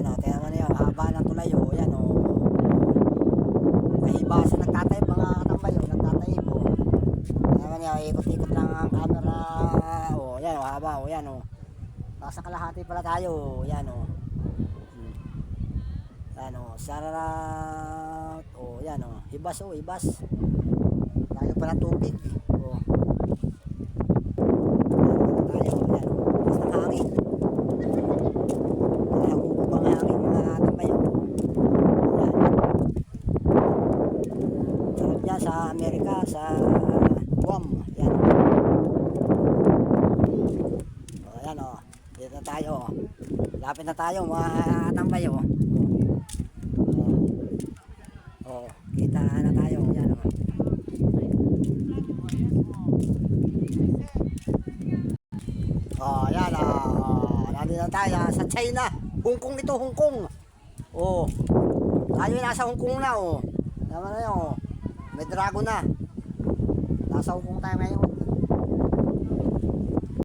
Ano, kaya naman yan, haba ng tulay o. Yan o. Kahibasa nagtatayip mga katambay o. Nagtatayip o. Kaya naman yan, ikot-ikot lang ang camera o. Yan o, haba o. Yan o. Nasa kalahati pala tayo o. Yan o. Yan o. Sarat o. Yan o. Hibas o, hibas. Tayo pa ng tubig o. Tayo o. Yan o. Basta hangin. Nakakubang hangin mga katambay o. Sarap dyan sa Amerika, sa Guam. Yan. O, yan o. Dito na tayo o. Lapit na tayo mga katambay o. O, kita na tayo. Yan o. O, yan o. Nandito na tayo sa China. Hong Kong ito, Hong Kong. O. Tayo nasa Hong Kong na o. Tama na yun o. May dragon na. Nasa Hong Kong tayo ngayon.